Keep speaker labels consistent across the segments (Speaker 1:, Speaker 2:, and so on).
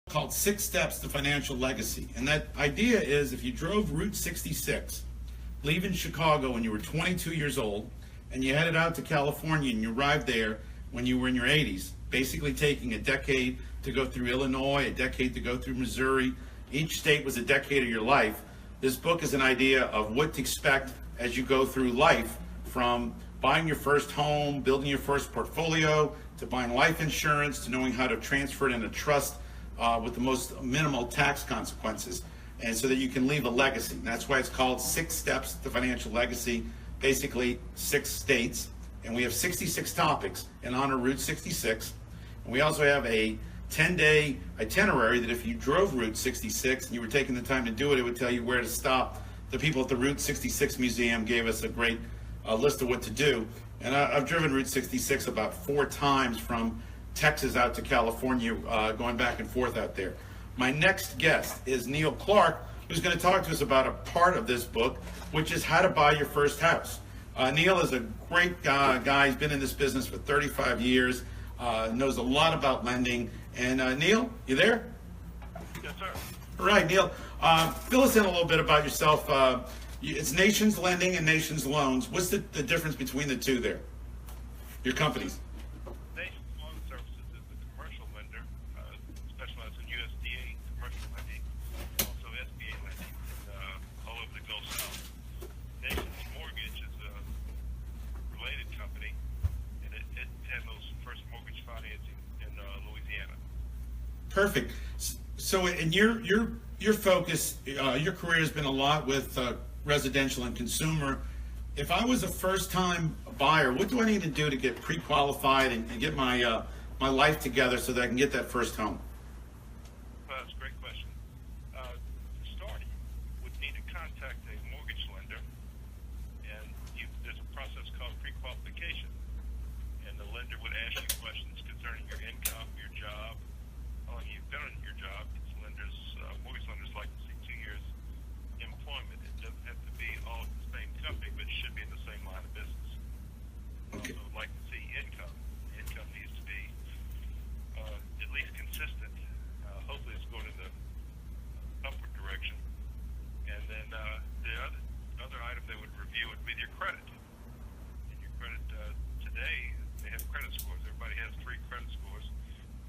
Speaker 1: called 6 Steps to Financial Legacy. And that idea is if you drove Route 66, leaving Chicago when you were 22 years old, and you headed out to California and you arrived there when you were in your 80s, basically taking a decade to go through Illinois, a decade to go through Missouri, each state was a decade of your life. This book is an idea of what to expect as you go through life, from buying your first home, building your first portfolio, to buying life insurance, to knowing how to transfer it in a trust with the most minimal tax consequences, and so that you can leave a legacy. And that's why it's called 6 Steps to Financial Legacy, basically 6 states. And we have 66 topics in honor of Route 66. And we also have a 10-day itinerary that if you drove Route 66 and you were taking the time to do it, it would tell you where to stop. The people at the Route 66 Museum gave us a great list of what to do. And I've driven Route 66 about 4 times from Texas out to California, going back and forth out there. My next guest is Neal Clark, who's going to talk to us about a part of this book, which is how to buy your first house. Neal is a great guy. He's been in this business for 35 years, knows a lot about lending. And Neal, you there?
Speaker 2: Yes, sir.
Speaker 1: All right, Neal, fill us in a little bit about yourself. It's Nations Lending and Nations Loans. What's the difference between the two there, your companies?
Speaker 2: Nations Loan Services is the commercial lender, specialized in USDA commercial lending, also SBA lending, all over the Gulf South. Nations Mortgage is a related company, and it handles first mortgage financing in Louisiana.
Speaker 1: Perfect. So, in your focus, your career has been a lot with residential and consumer. If I was a first-time buyer, what do I need to do to get pre-qualified and get my my life together so that I can get that first home?
Speaker 2: Well, that's a great question. To start, you would need to contact a mortgage lender, and there's a process called pre-qualification, and the lender would ask you questions concerning your income, your job, how long you've been in your job. Mortgage lenders like to see 2 years employment. It doesn't have to be all at the same company, but it should be in the same line of business.
Speaker 1: Okay.
Speaker 2: Also like to see income. Income needs to be at least consistent. Hopefully it's going in the upward direction. And then the other item they would review would be your credit. And your credit today, they have credit scores. Everybody has 3 credit scores.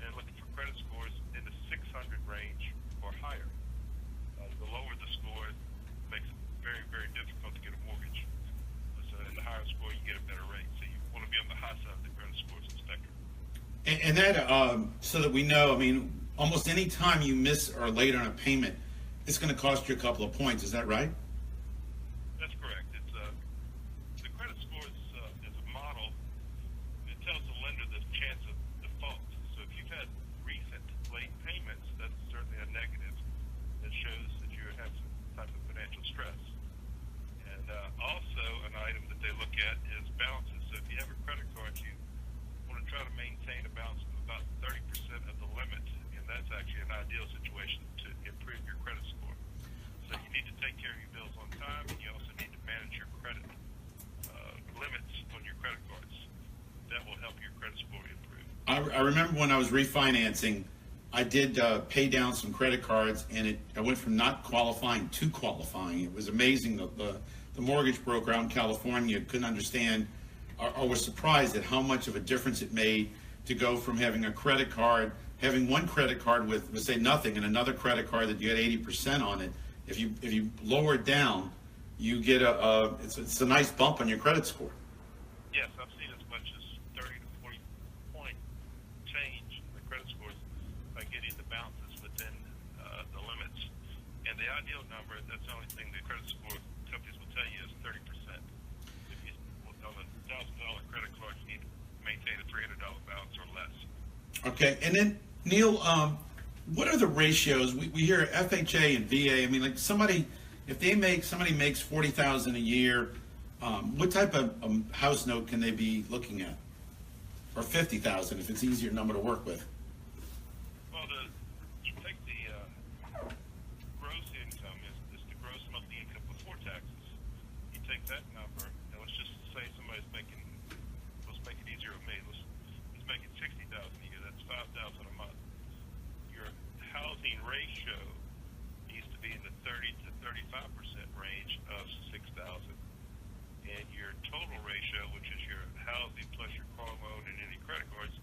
Speaker 2: And looking for credit scores in the 600 range or higher. The lower the score makes it very, very difficult to get a mortgage. So in the higher score, you get a better rate. So you want to be on the high side of the credit scores spectrum.
Speaker 1: And that, so that we know, I mean, almost any time you miss or late on a payment, it's going to cost you a couple of points. Is that right?
Speaker 2: That's correct. It's the credit score is a model. It tells the lender the chance of default. So if you've had recent late payments, that's certainly a negative. That shows that you have some type of financial stress. And also an item that they look at is balances. So if you have a credit card, you want to try to maintain a balance of about 30% of the limit, and that's actually an ideal situation to improve your credit score. So you need to take care of your bills on time, and you also need to manage your credit limits on your credit cards. That will help your credit score improve.
Speaker 1: I remember when I was refinancing, I did pay down some credit cards, and I went from not qualifying to qualifying. It was amazing. The mortgage broker out in California couldn't understand or was surprised at how much of a difference it made to go from having a credit card, having one credit card with say nothing, and another credit card that you had 80% on it. If you lower it down, you get it's a nice bump on your credit score.
Speaker 2: Yes, I've seen as much as 30 to 40 point change in the credit scores by getting the balances within the limits. And the ideal number, that's the only thing the credit score companies will tell you, is 30%. If you on a $1,000 credit card, you need to maintain a $300 balance or less.
Speaker 1: Okay, and then Neal, what are the ratios? We hear FHA and VA. I mean, like somebody makes $40,000 a year, what type of house note can they be looking at? Or $50,000 if it's easier number to work with.
Speaker 2: Well, you take the gross income is the gross monthly income before taxes. You take that number, and let's just say somebody's making, let's make it easier with me. He's making $60,000 a year. That's $5,000 a month. Your house ratio needs to be in the 30 to 35% range of 6,000, and your total ratio, which is your housing plus your car loan and any credit cards,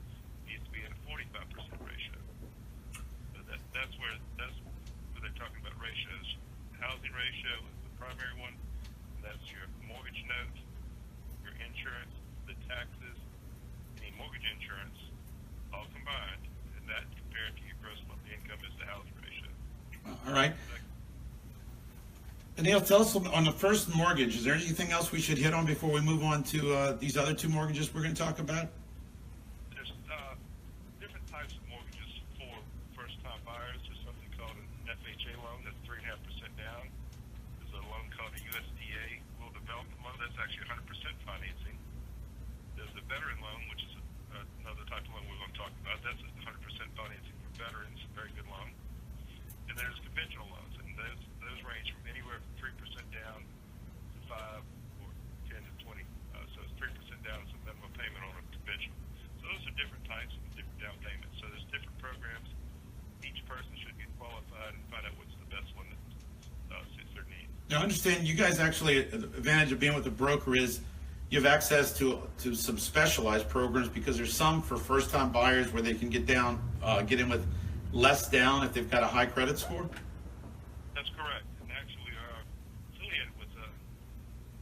Speaker 2: needs to be in a 45% ratio. So that's where they're talking about ratios. Housing ratio is the primary one. That's your mortgage note, your insurance, the taxes, any mortgage insurance, all combined, and that compared to your gross monthly income is the housing ratio.
Speaker 1: All right. And Neal, tell us on the first mortgage, is there anything else we should hit on before we move on to these other two mortgages we're going to talk about?
Speaker 2: There's different types of mortgages for first-time buyers. There's something called an FHA loan that's 3.5% down. There's a loan called a USDA Rural Development Loan that's actually 100% financing. There's a veteran loan, which is another type of loan we're going to talk about. That's 100% financing for veterans, very good loan. And there's conventional loans, and those range from anywhere from 3% down to 5 or 10 to 20. So it's 3% down as a minimum payment on a conventional. So those are different types and different down payments. So there's different programs. Each person should get qualified and find out what's the best one that suits their needs.
Speaker 1: Now, I understand you guys actually, the advantage of being with a broker is you have access to some specialized programs, because there's some for first-time buyers where they can get in with less down if they've got a high credit score.
Speaker 2: That's correct. And actually, we are affiliated with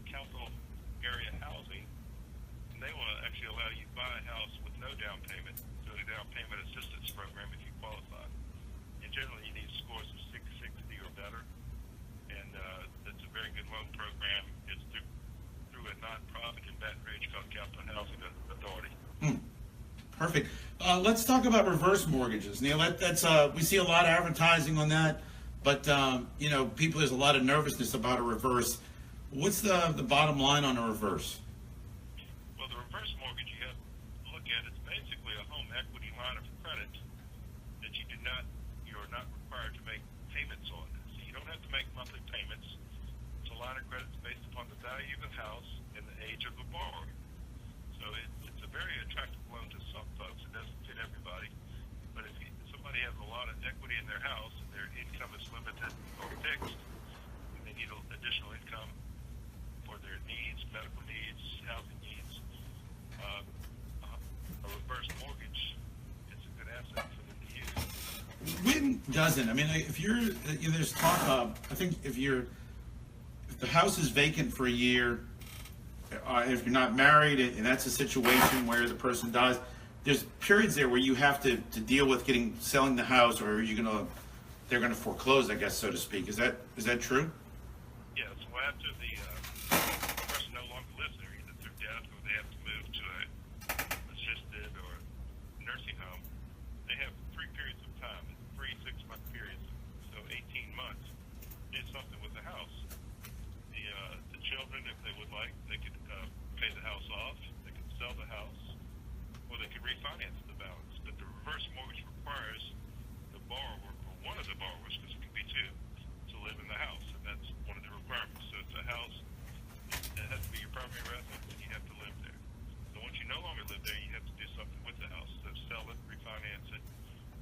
Speaker 2: Council Area Housing, and they will actually allow you to buy a house with no down payment, so the down payment assistance program if you qualify. And generally, you need scores of 660 or better, and that's a very good loan program. It's through a nonprofit in Baton Rouge called Capital Housing Authority.
Speaker 1: Perfect. Let's talk about reverse mortgages, Neal. That's we see a lot of advertising on that, but people, there's a lot of nervousness about a reverse. What's the bottom line on a reverse?
Speaker 2: Well, the reverse mortgage you have to look at, it's basically a home equity line of credit that you're not required to make payments on. So you don't have to make monthly payments. It's a line of credit based upon the value of the house and the age of the borrower. So it's a very attractive loan to some folks. It doesn't fit everybody. But if somebody has a lot of equity in their house and their income is limited or fixed, and they need additional income for their needs, medical needs, housing needs, a reverse mortgage is a good asset for them to use.
Speaker 1: When doesn't? I mean, if there's talk of, I think if the house is vacant for a year, if you're not married and that's a situation where the person dies, there's periods there where you have to deal with selling the house, or they're gonna foreclose, I guess, so to speak. Is that true?
Speaker 2: Yes. Well, after the person no longer lives there, either through death or they have to move to a assisted or nursing home, they have 3 periods of time, 3 6-month periods. So 18 months did something with the house. The children, if they would like, they could pay the house off, they could sell the house, or they could refinance the balance. But the reverse mortgage requires the borrower, or one of the borrowers, because it can be two, to live in the house, and that's one of the requirements. So it's a house that has to be your primary residence, and you have to live there. So once you no longer live there, you have to do something with the house. So sell it, refinance it,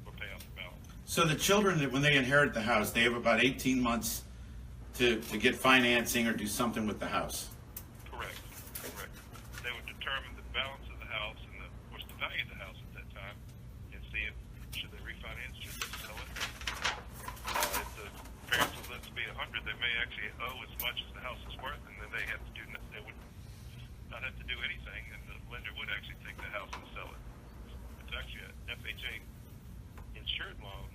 Speaker 2: or pay off the balance.
Speaker 1: So the children, when they inherit the house, they have about 18 months to get financing or do something with the house.
Speaker 2: Correct. They would determine the balance of the house and of course the value of the house at that time, and see if should they refinance, should they sell it. If the parents will live to be 100, they may actually owe as much as the house is worth, and then they would not have to do anything, and the lender would actually take the house and sell it. It's actually a FHA insured loan,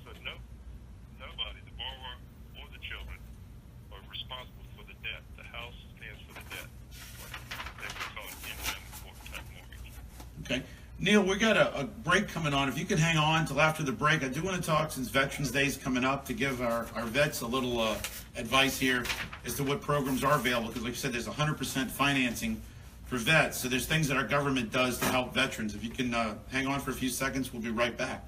Speaker 2: so nobody, the borrower or the children, are responsible for the debt. The house stands for the debt. They would call it inland type mortgage.
Speaker 1: Okay. Neal, we got a break coming on. If you could hang on till after the break, I do want to talk, since Veterans Day is coming up, to give our vets a little advice here as to what programs are available. Because like you said, there's 100% financing for vets. So there's things that our government does to help veterans. If you can hang on for a few seconds, we'll be right back.